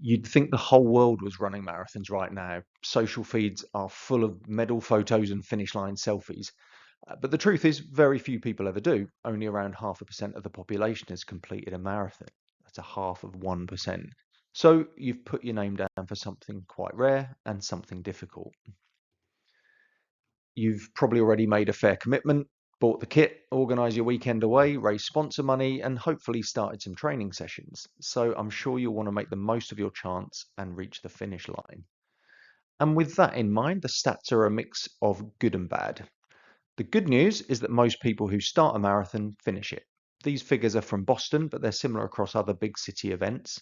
You'd think the whole world was running marathons right now. Social feeds are full of medal photos and finish line selfies. But the truth is, very few people ever do. Only around 0.5% of the population has completed a marathon. That's a half of 1%. So you've put your name down for something quite rare and something difficult. You've probably already made a fair commitment, bought the kit, organised your weekend away, raised sponsor money, and hopefully started some training sessions. So I'm sure you'll want to make the most of your chance and reach the finish line. And with that in mind, the stats are a mix of good and bad. The good news is that most people who start a marathon finish it. These figures are from Boston, but they're similar across other big city events.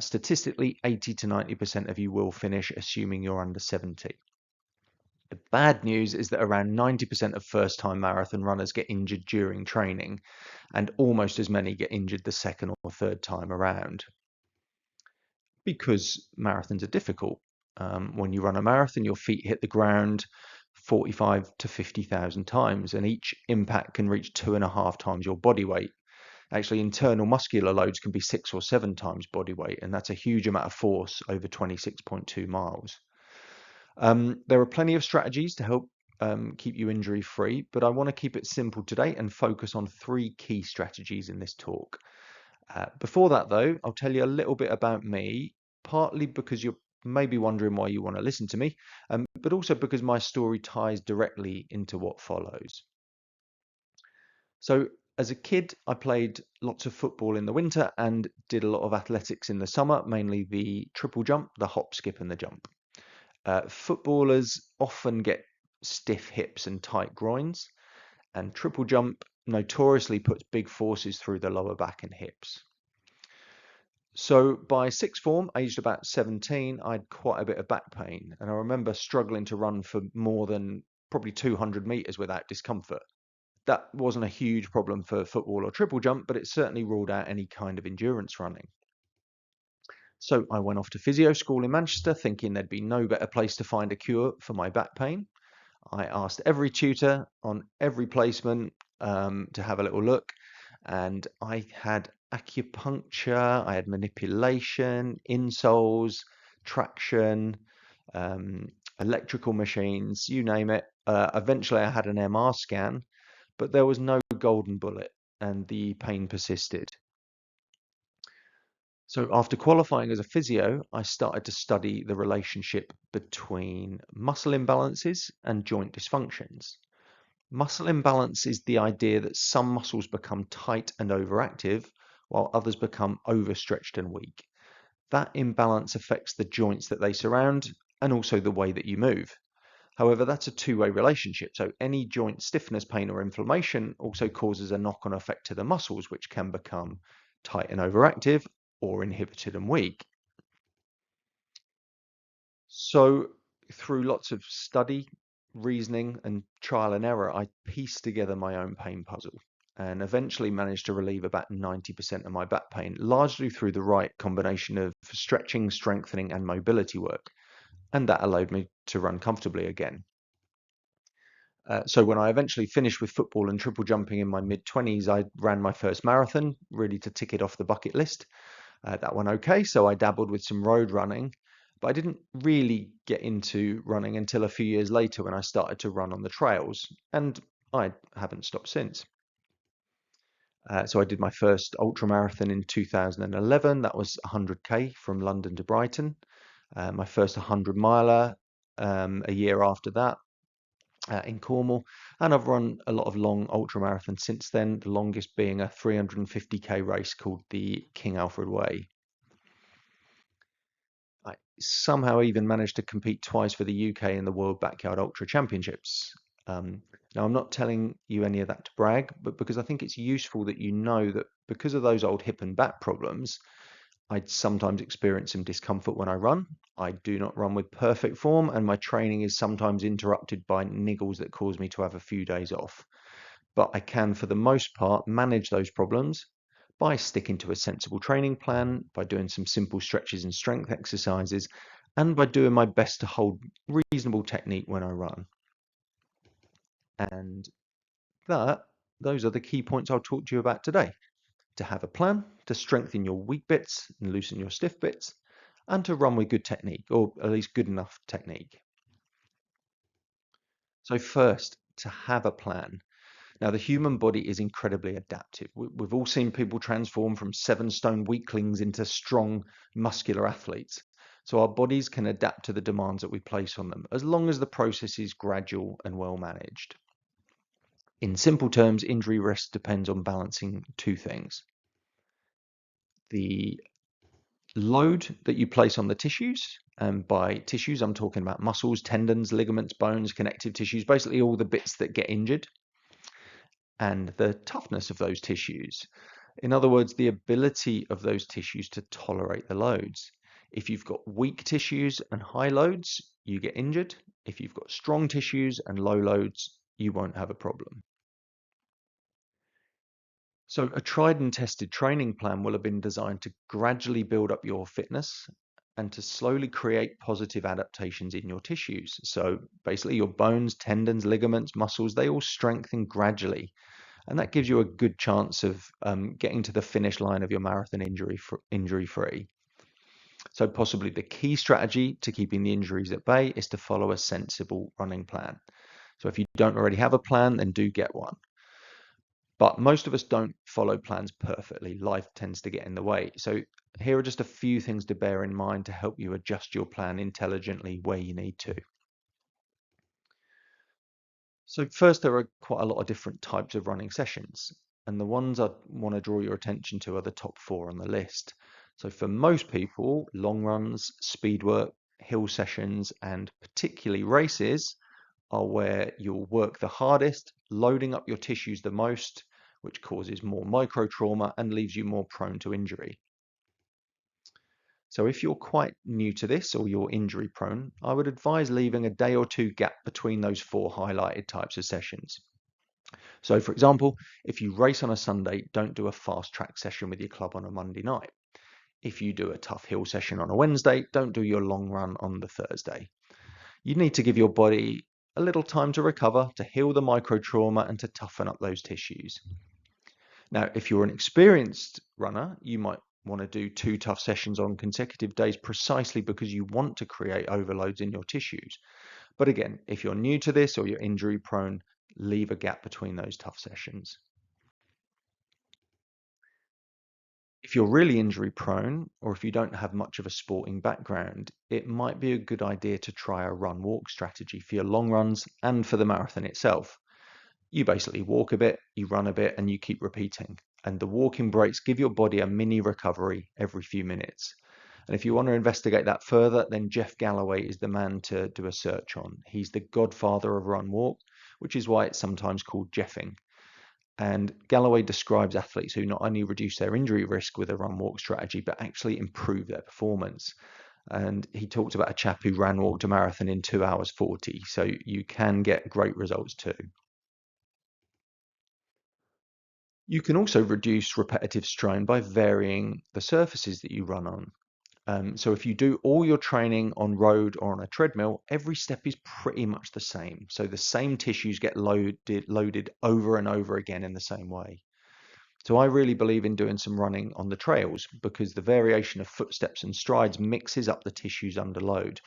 Statistically, 80 to 90% of you will finish, assuming you're under 70. The bad news is that around 90% of first-time marathon runners get injured during training, and almost as many get injured the second or third time around. Because marathons are difficult. When you run a marathon, your feet hit the ground 45 to 50,000 times, and each impact can reach 2.5 times your body weight. Actually, internal muscular loads can be 6 or 7 times body weight, and that's a huge amount of force over 26.2 miles. There are plenty of strategies to help keep you injury free, but I want to keep it simple today and focus on 3 key strategies in this talk. Before that, though, I'll tell you a little bit about me, partly because you're maybe wondering why you want to listen to me, but also because my story ties directly into what follows. So, as a kid, I played lots of football in the winter and did a lot of athletics in the summer, mainly the triple jump, the hop, skip, and the jump. Footballers often get stiff hips and tight groins, and triple jump notoriously puts big forces through the lower back and hips. So by sixth form, aged about 17, I had quite a bit of back pain, and I remember struggling to run for more than probably 200 meters without discomfort. That wasn't a huge problem for football or triple jump, but it certainly ruled out any kind of endurance running. So I went off to physio school in Manchester, thinking there'd be no better place to find a cure for my back pain. I asked every tutor on every placement to have a little look, and I had acupuncture, I had manipulation, insoles, traction, electrical machines, you name it. Eventually I had an MR scan, but there was no golden bullet and the pain persisted. So after qualifying as a physio, I started to study the relationship between muscle imbalances and joint dysfunctions. Muscle imbalance is the idea that some muscles become tight and overactive while others become overstretched and weak. That imbalance affects the joints that they surround and also the way that you move. However, that's a two-way relationship. So any joint stiffness, pain, or inflammation also causes a knock-on effect to the muscles, which can become tight and overactive or inhibited and weak. So through lots of study, reasoning, and trial and error, I pieced together my own pain puzzle and eventually managed to relieve about 90% of my back pain, largely through the right combination of stretching, strengthening, and mobility work. And that allowed me to run comfortably again. So when I eventually finished with football and triple jumping in my mid-20s, I ran my first marathon, really to tick it off the bucket list. That went okay, so I dabbled with some road running, but I didn't really get into running until a few years later when I started to run on the trails, and I haven't stopped since. So I did my first ultramarathon in 2011. That was 100k from London to Brighton. My first 100 miler a year after that. In Cornwall, and I've run a lot of long ultramarathons since then, the longest being a 350k race called the King Alfred Way. I somehow even managed to compete twice for the UK in the World Backyard Ultra Championships. Now, I'm not telling you any of that to brag, but because I think it's useful that you know that because of those old hip and back problems, I'd sometimes experience some discomfort when I run. I do not run with perfect form, and my training is sometimes interrupted by niggles that cause me to have a few days off. But I can, for the most part, manage those problems by sticking to a sensible training plan, by doing some simple stretches and strength exercises, and by doing my best to hold reasonable technique when I run. And those are the key points I'll talk to you about today. To have a plan, to strengthen your weak bits and loosen your stiff bits, and to run with good technique, or at least good enough technique. So first, to have a plan. Now, the human body is incredibly adaptive. We've all seen people transform from 7-stone weaklings into strong, muscular athletes. So our bodies can adapt to the demands that we place on them, as long as the process is gradual and well managed. In simple terms, injury risk depends on balancing two things: the load that you place on the tissues, and by tissues, I'm talking about muscles, tendons, ligaments, bones, connective tissues, basically all the bits that get injured, and the toughness of those tissues. In other words, the ability of those tissues to tolerate the loads. If you've got weak tissues and high loads, you get injured. If you've got strong tissues and low loads, you won't have a problem. So a tried and tested training plan will have been designed to gradually build up your fitness and to slowly create positive adaptations in your tissues. So basically your bones, tendons, ligaments, muscles, they all strengthen gradually. And that gives you a good chance of getting to the finish line of your marathon injury free. So possibly the key strategy to keeping the injuries at bay is to follow a sensible running plan. So if you don't already have a plan, then do get one. But most of us don't follow plans perfectly. Life tends to get in the way. So here are just a few things to bear in mind to help you adjust your plan intelligently where you need to. So first, there are quite a lot of different types of running sessions, and the ones I want to draw your attention to are the top 4 on the list. So for most people, long runs, speed work, hill sessions, and particularly races are where you'll work the hardest, loading up your tissues the most, which causes more micro trauma and leaves you more prone to injury. So if you're quite new to this or you're injury prone, I would advise leaving a day or two gap between those 4 highlighted types of sessions. So for example, if you race on a Sunday, don't do a fast track session with your club on a Monday night. If you do a tough hill session on a Wednesday, don't do your long run on the Thursday. You need to give your body a little time to recover, to heal the micro trauma and to toughen up those tissues. Now, if you're an experienced runner, you might want to do 2 tough sessions on consecutive days precisely because you want to create overloads in your tissues. But again, if you're new to this or you're injury prone, leave a gap between those tough sessions. If you're really injury prone, or if you don't have much of a sporting background, it might be a good idea to try a run walk strategy for your long runs and for the marathon itself. You basically walk a bit, you run a bit, and you keep repeating. And the walking breaks give your body a mini recovery every few minutes. And if you want to investigate that further, then Jeff Galloway is the man to do a search on. He's the godfather of run walk, which is why it's sometimes called Jeffing. And Galloway describes athletes who not only reduce their injury risk with a run walk strategy, but actually improve their performance. And he talked about a chap who ran walked a marathon in 2 hours 40. So you can get great results too. You can also reduce repetitive strain by varying the surfaces that you run on. So if you do all your training on road or on a treadmill, every step is pretty much the same. So the same tissues get loaded over and over again in the same way. So I really believe in doing some running on the trails because the variation of footsteps and strides mixes up the tissues under load.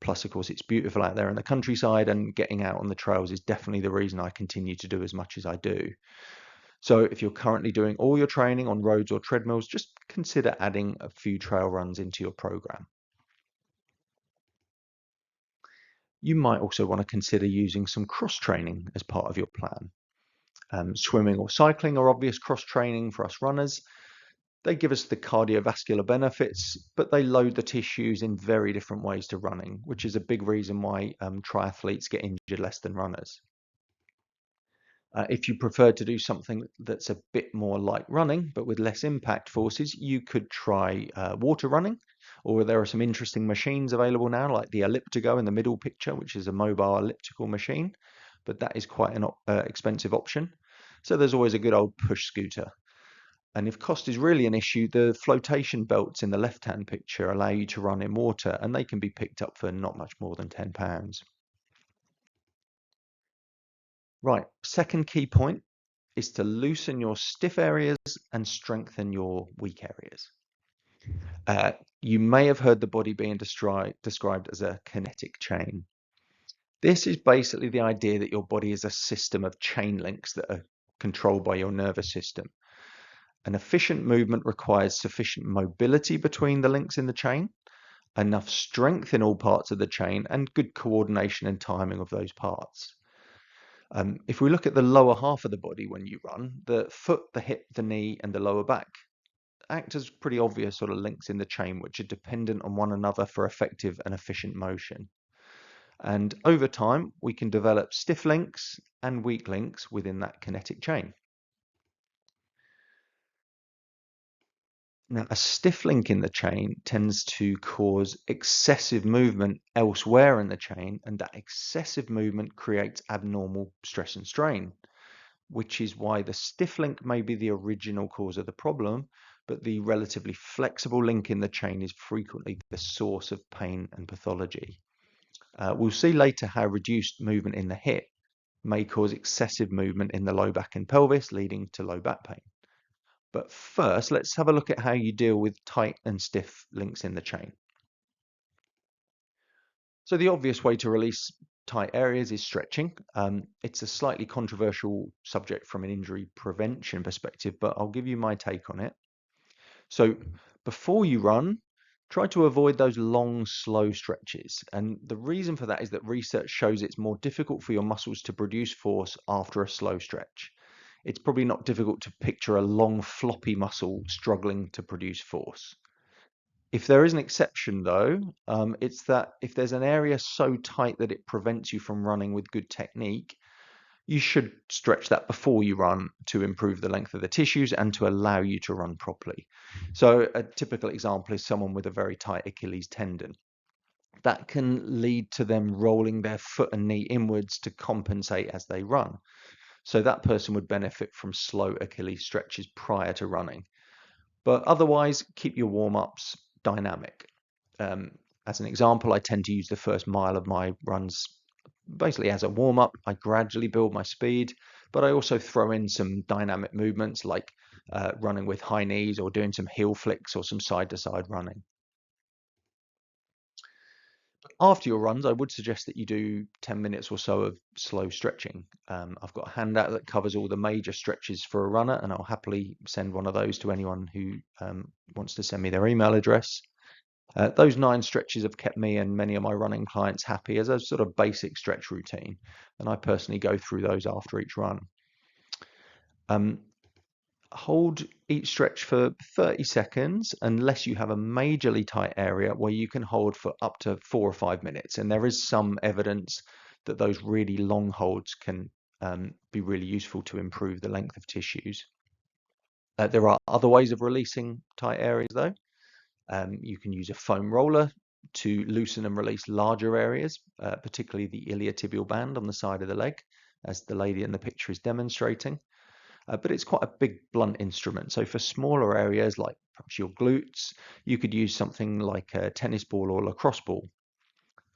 Plus, of course, it's beautiful out there in the countryside, and getting out on the trails is definitely the reason I continue to do as much as I do. So if you're currently doing all your training on roads or treadmills, just consider adding a few trail runs into your program. You might also want to consider using some cross training as part of your plan. Swimming or cycling are obvious cross training for us runners. They give us the cardiovascular benefits, but they load the tissues in very different ways to running, which is a big reason why triathletes get injured less than runners. If you prefer to do something that's a bit more like running, but with less impact forces, you could try water running, or there are some interesting machines available now, like the Elliptigo in the middle picture, which is a mobile elliptical machine, but that is quite an expensive option. So there's always a good old push scooter. And if cost is really an issue, the flotation belts in the left-hand picture allow you to run in water, and they can be picked up for not much more than £10. Right, second key point is to loosen your stiff areas and strengthen your weak areas. Uh, you may have heard the body being described as a kinetic chain. This is basically the idea that your body is a system of chain links that are controlled by your nervous system. An efficient movement requires sufficient mobility between the links in the chain, enough strength in all parts of the chain, and good coordination and timing of those parts. If we look at the lower half of the body when you run, the foot, the hip, the knee, and the lower back act as pretty obvious sort of links in the chain, which are dependent on one another for effective and efficient motion. And over time, we can develop stiff links and weak links within that kinetic chain. Now, a stiff link in the chain tends to cause excessive movement elsewhere in the chain, and that excessive movement creates abnormal stress and strain, which is why the stiff link may be the original cause of the problem, but the relatively flexible link in the chain is frequently the source of pain and pathology. We'll see later how reduced movement in the hip may cause excessive movement in the low back and pelvis, leading to low back pain. But first, let's have a look at how you deal with tight and stiff links in the chain. So the obvious way to release tight areas is stretching. It's a slightly controversial subject from an injury prevention perspective, but I'll give you my take on it. So before you run, try to avoid those long, slow stretches. And the reason for that is that research shows it's more difficult for your muscles to produce force after a slow stretch. It's probably not difficult to picture a long, floppy muscle struggling to produce force. If there is an exception, though, it's that if there's an area so tight that it prevents you from running with good technique, you should stretch that before you run to improve the length of the tissues and to allow you to run properly. So a typical example is someone with a very tight Achilles tendon. That can lead to them rolling their foot and knee inwards to compensate as they run. So that person would benefit from slow Achilles stretches prior to running. But otherwise, keep your warm-ups dynamic. As an example, I tend to use the first mile of my runs basically as a warm-up. I gradually build my speed, but I also throw in some dynamic movements like running with high knees or doing some heel flicks or some side-to-side running. After your runs, I would suggest that you do 10 minutes or so of slow stretching. I've got a handout that covers all the major stretches for a runner, and I'll happily send one of those to anyone who wants to send me their email address. Those 9 stretches have kept me and many of my running clients happy as a sort of basic stretch routine, and I personally go through those after each run. Hold each stretch for 30 seconds unless you have a majorly tight area where you can hold for up to 4 or 5 minutes. And there is some evidence that those really long holds can be really useful to improve the length of tissues. There are other ways of releasing tight areas though. You can use a foam roller to loosen and release larger areas, particularly the iliotibial band on the side of the leg, as the lady in the picture is demonstrating. But it's quite a big blunt instrument. So for smaller areas like perhaps your glutes, you could use something like a tennis ball or lacrosse ball,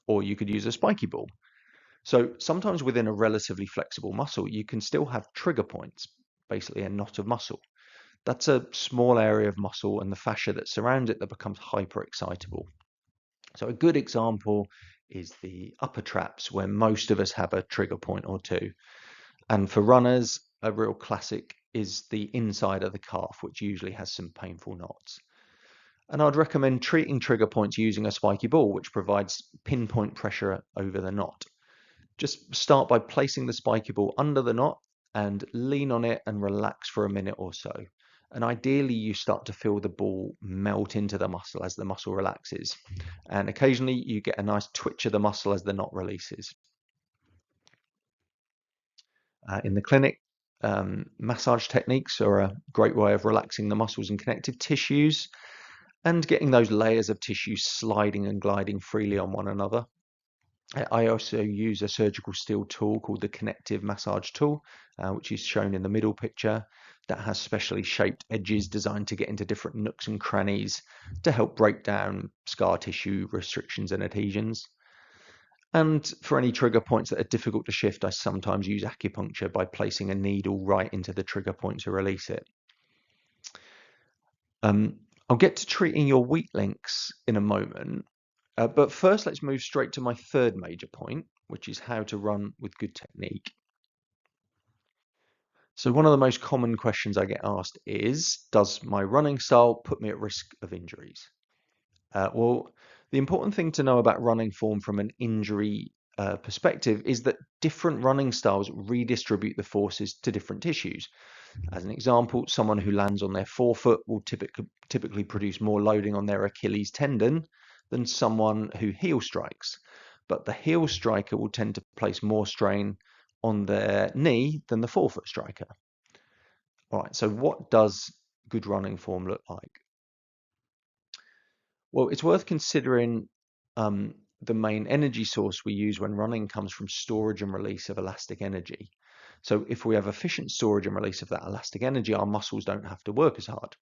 or you could use a spiky ball. So sometimes within a relatively flexible muscle, you can still have trigger points, basically a knot of muscle. That's a small area of muscle and the fascia that surrounds it that becomes hyperexcitable. So a good example is the upper traps, where most of us have a trigger point or two. And for runners, a real classic is the inside of the calf, which usually has some painful knots. And I'd recommend treating trigger points using a spiky ball, which provides pinpoint pressure over the knot. Just start by placing the spiky ball under the knot and lean on it and relax for a minute or so. And ideally, you start to feel the ball melt into the muscle as the muscle relaxes. And occasionally, you get a nice twitch of the muscle as the knot releases. In the clinic, massage techniques are a great way of relaxing the muscles and connective tissues and getting those layers of tissue sliding and gliding freely on one another. I also use a surgical steel tool called the connective massage tool, which is shown in the middle picture, that has specially shaped edges designed to get into different nooks and crannies to help break down scar tissue, restrictions and adhesions. And for any trigger points that are difficult to shift, I sometimes use acupuncture by placing a needle right into the trigger point to release it. I'll get to treating your weak links in a moment, but first let's move straight to my third major point, which is how to run with good technique. So one of the most common questions I get asked is, does my running style put me at risk of injuries? Well, the important thing to know about running form from an injury perspective is that different running styles redistribute the forces to different tissues. As an example, someone who lands on their forefoot will typically produce more loading on their Achilles tendon than someone who heel strikes. But the heel striker will tend to place more strain on their knee than the forefoot striker. All right, so what does good running form look like? Well, it's worth considering the main energy source we use when running comes from storage and release of elastic energy. So if we have efficient storage and release of that elastic energy, our muscles don't have to work as hard.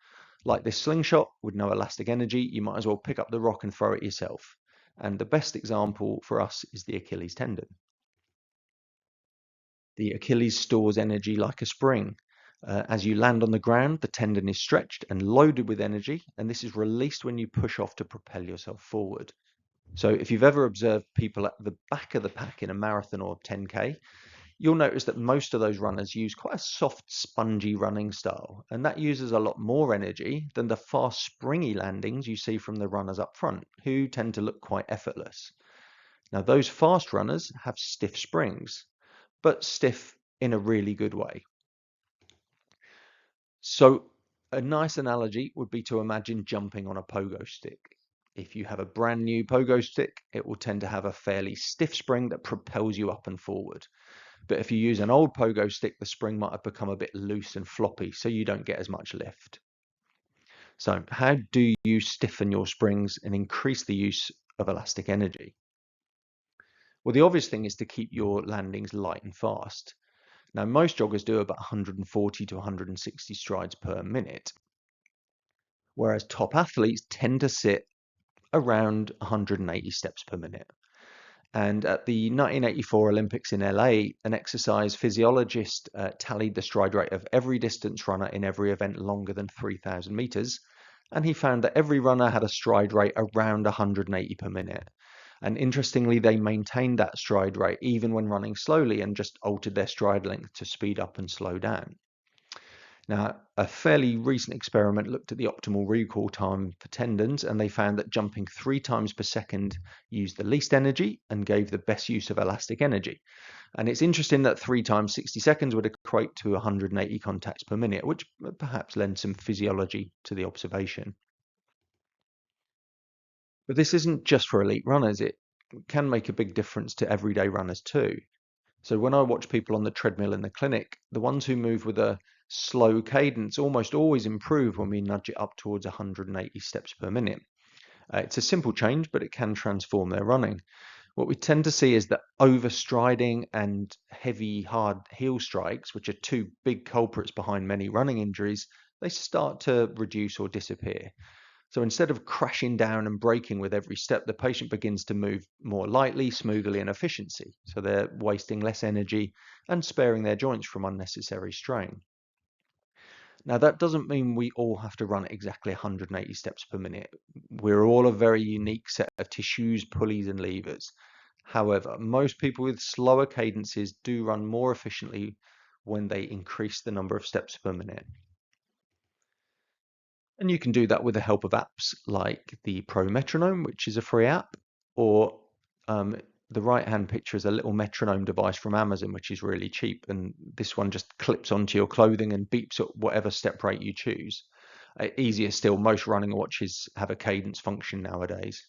Like this slingshot with no elastic energy, you might as well pick up the rock and throw it yourself. And the best example for us is the Achilles tendon. The Achilles stores energy like a spring. As you land on the ground, the tendon is stretched and loaded with energy, and this is released when you push off to propel yourself forward. So if you've ever observed people at the back of the pack in a marathon or 10K, you'll notice that most of those runners use quite a soft, spongy running style, and that uses a lot more energy than the fast, springy landings you see from the runners up front, who tend to look quite effortless. Now, those fast runners have stiff springs, but stiff in a really good way. So a nice analogy would be to imagine jumping on a pogo stick. If you have a brand new pogo stick, it will tend to have a fairly stiff spring that propels you up and forward. But if you use an old pogo stick, the spring might have become a bit loose and floppy, so you don't get as much lift. So how do you stiffen your springs and increase the use of elastic energy? Well, the obvious thing is to keep your landings light and fast. Now, most joggers do about 140 to 160 strides per minute, whereas top athletes tend to sit around 180 steps per minute. And at the 1984 Olympics in LA, an exercise physiologist tallied the stride rate of every distance runner in every event longer than 3,000 meters. And he found that every runner had a stride rate around 180 per minute. And interestingly, they maintained that stride rate even when running slowly and just altered their stride length to speed up and slow down. Now, a fairly recent experiment looked at the optimal recall time for tendons, and they found that jumping 3 times per second used the least energy and gave the best use of elastic energy. And it's interesting that 3 times 60 seconds would equate to 180 contacts per minute, which perhaps lends some physiology to the observation. But this isn't just for elite runners, it can make a big difference to everyday runners too. So when I watch people on the treadmill in the clinic, the ones who move with a slow cadence almost always improve when we nudge it up towards 180 steps per minute. It's a simple change, but it can transform their running. What we tend to see is that overstriding and heavy, hard heel strikes, which are two big culprits behind many running injuries, they start to reduce or disappear. So instead of crashing down and breaking with every step, the patient begins to move more lightly, smoothly, and efficiently. So they're wasting less energy and sparing their joints from unnecessary strain. Now, that doesn't mean we all have to run at exactly 180 steps per minute. We're all a very unique set of tissues, pulleys, and levers. However, most people with slower cadences do run more efficiently when they increase the number of steps per minute. And you can do that with the help of apps like the Pro Metronome, which is a free app, or the right-hand picture is a little metronome device from Amazon, which is really cheap. And this one just clips onto your clothing and beeps at whatever step rate you choose. Easier still, most running watches have a cadence function nowadays.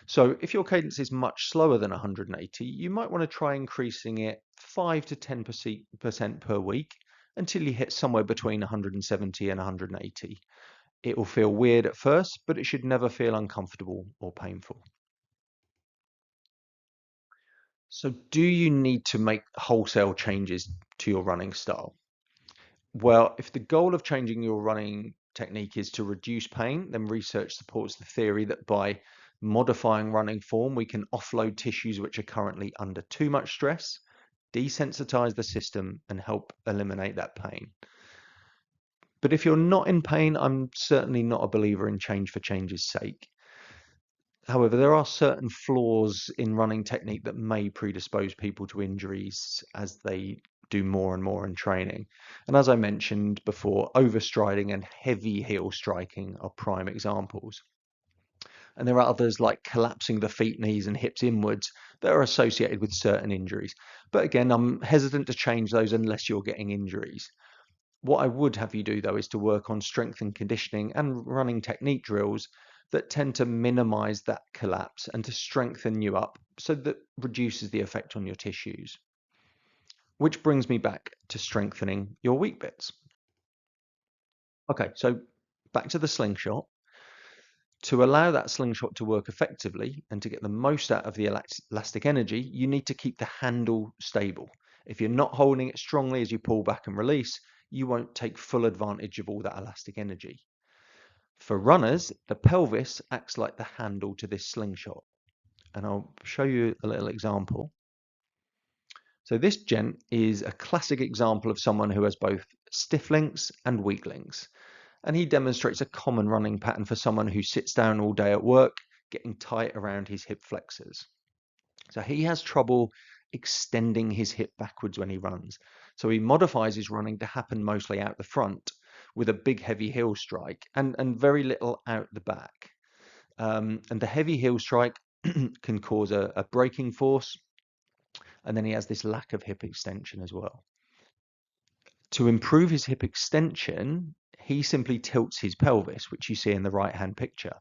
So if your cadence is much slower than 180, you might want to try increasing it 5 to 10% per week until you hit somewhere between 170 and 180. It will feel weird at first, but it should never feel uncomfortable or painful. So do you need to make wholesale changes to your running style? Well, if the goal of changing your running technique is to reduce pain, then research supports the theory that by modifying running form, we can offload tissues which are currently under too much stress, desensitize the system, and help eliminate that pain. But if you're not in pain, I'm certainly not a believer in change for change's sake. However, there are certain flaws in running technique that may predispose people to injuries as they do more and more in training. And as I mentioned before, overstriding and heavy heel striking are prime examples. And there are others like collapsing the feet, knees, and hips inwards that are associated with certain injuries. But again, I'm hesitant to change those unless you're getting injuries. What I would have you do, though, is to work on strength and conditioning and running technique drills that tend to minimize that collapse and to strengthen you up so that reduces the effect on your tissues. Which brings me back to strengthening your weak bits. Okay, so back to the slingshot. To allow that slingshot to work effectively and to get the most out of the elastic energy, you need to keep the handle stable. If you're not holding it strongly as you pull back and release, you won't take full advantage of all that elastic energy. For runners, the pelvis acts like the handle to this slingshot. And I'll show you a little example. So this gent is a classic example of someone who has both stiff links and weak links. And he demonstrates a common running pattern for someone who sits down all day at work, getting tight around his hip flexors. So he has trouble extending his hip backwards when he runs. So he modifies his running to happen mostly out the front with a big heavy heel strike and very little out the back. And the heavy heel strike can cause a braking force. And then he has this lack of hip extension as well. To improve his hip extension, he simply tilts his pelvis, which you see in the right-hand picture.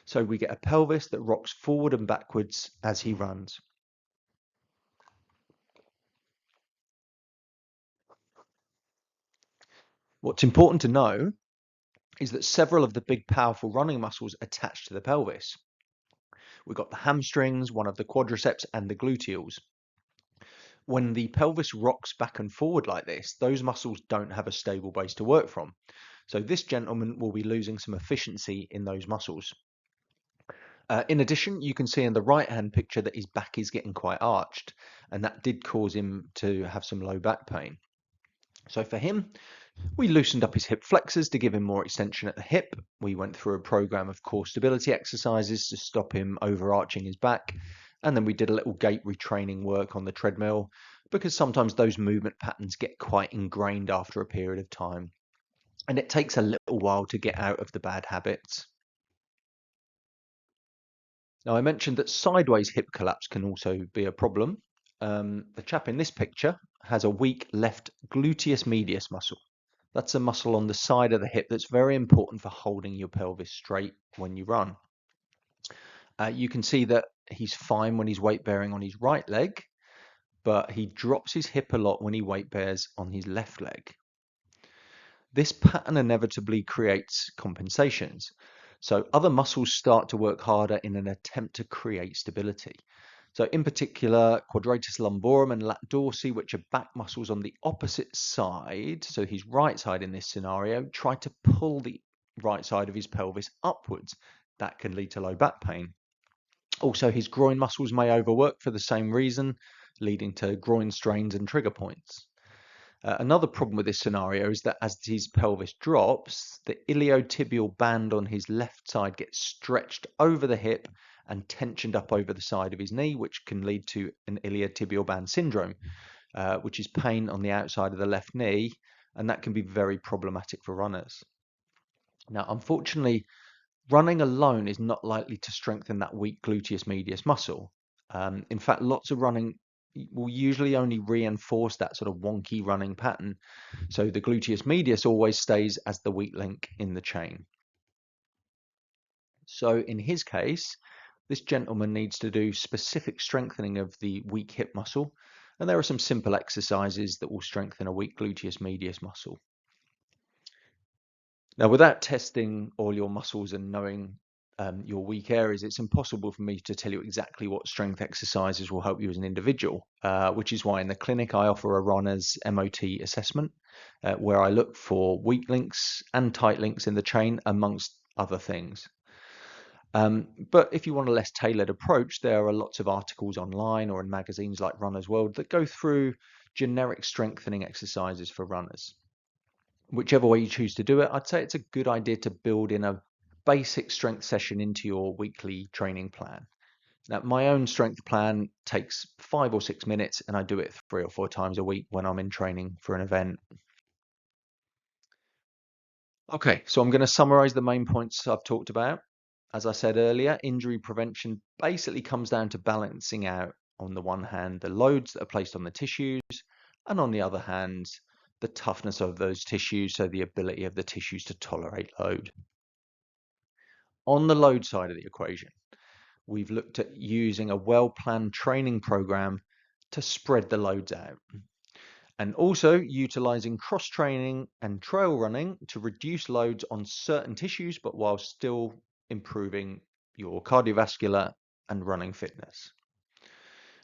So we get a pelvis that rocks forward and backwards as he runs. What's important to know is that several of the big powerful running muscles attach to the pelvis. We've got the hamstrings, one of the quadriceps, and the gluteals. When the pelvis rocks back and forward like this, those muscles don't have a stable base to work from. So this gentleman will be losing some efficiency in those muscles. In addition, you can see in the right-hand picture that his back is getting quite arched, and that did cause him to have some low back pain. So for him, we loosened up his hip flexors to give him more extension at the hip. We went through a program of core stability exercises to stop him overarching his back. And then we did a little gait retraining work on the treadmill because sometimes those movement patterns get quite ingrained after a period of time. And it takes a little while to get out of the bad habits. Now, I mentioned that sideways hip collapse can also be a problem. The chap in this picture has a weak left gluteus medius muscle. That's a muscle on the side of the hip that's very important for holding your pelvis straight when you run. You can see that he's fine when he's weight bearing on his right leg, but he drops his hip a lot when he weight bears on his left leg. This pattern inevitably creates compensations. So other muscles start to work harder in an attempt to create stability. So in particular, quadratus lumborum and lat dorsi, which are back muscles on the opposite side, so his right side in this scenario, try to pull the right side of his pelvis upwards. That can lead to low back pain. Also, his groin muscles may overwork for the same reason, leading to groin strains and trigger points. Another problem with this scenario is that as his pelvis drops, the iliotibial band on his left side gets stretched over the hip and tensioned up over the side of his knee, which can lead to an iliotibial band syndrome, which is pain on the outside of the left knee, and that can be very problematic for runners. Now, unfortunately, running alone is not likely to strengthen that weak gluteus medius muscle. In fact, lots of running will usually only reinforce that sort of wonky running pattern. So the gluteus medius always stays as the weak link in the chain. So in his case, this gentleman needs to do specific strengthening of the weak hip muscle. And there are some simple exercises that will strengthen a weak gluteus medius muscle. Now, without testing all your muscles and knowing your weak areas, it's impossible for me to tell you exactly what strength exercises will help you as an individual, which is why in the clinic I offer a runner's MOT assessment where I look for weak links and tight links in the chain, amongst other things. But if you want a less tailored approach, there are lots of articles online or in magazines like Runner's World that go through generic strengthening exercises for runners. Whichever way you choose to do it, I'd say it's a good idea to build in a basic strength session into your weekly training plan. Now, my own strength plan takes 5 or 6 minutes, and I do it 3 or 4 times a week when I'm in training for an event. Okay, so I'm going to summarize the main points I've talked about. As I said earlier, injury prevention basically comes down to balancing out, on the one hand, the loads that are placed on the tissues, and on the other hand, the toughness of those tissues, so the ability of the tissues to tolerate load. On the load side of the equation, we've looked at using a well-planned training program to spread the loads out, and also utilizing cross-training and trail running to reduce loads on certain tissues, but while still improving your cardiovascular and running fitness.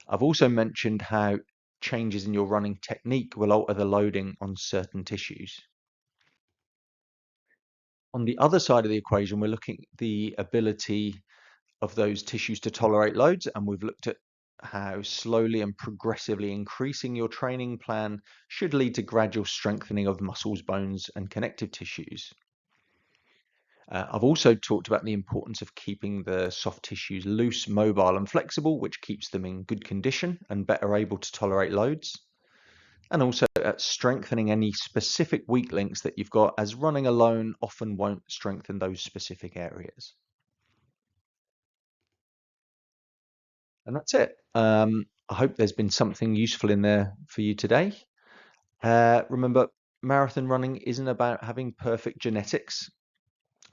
I've also mentioned how changes in your running technique will alter the loading on certain tissues. On the other side of the equation, we're looking at the ability of those tissues to tolerate loads, and we've looked at how slowly and progressively increasing your training plan should lead to gradual strengthening of muscles, bones, and connective tissues. I've also talked about the importance of keeping the soft tissues loose, mobile, and flexible, which keeps them in good condition and better able to tolerate loads. And also at strengthening any specific weak links that you've got, as running alone often won't strengthen those specific areas. And that's it. I hope there's been something useful in there for you today. Remember, marathon running isn't about having perfect genetics.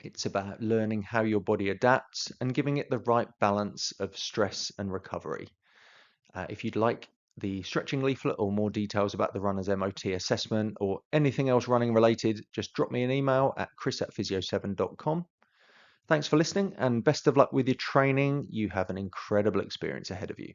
It's about learning how your body adapts and giving it the right balance of stress and recovery. If you'd like the stretching leaflet or more details about the runner's MOT assessment or anything else running related, just drop me an email at chris@physio7.com. Thanks for listening and best of luck with your training. You have an incredible experience ahead of you.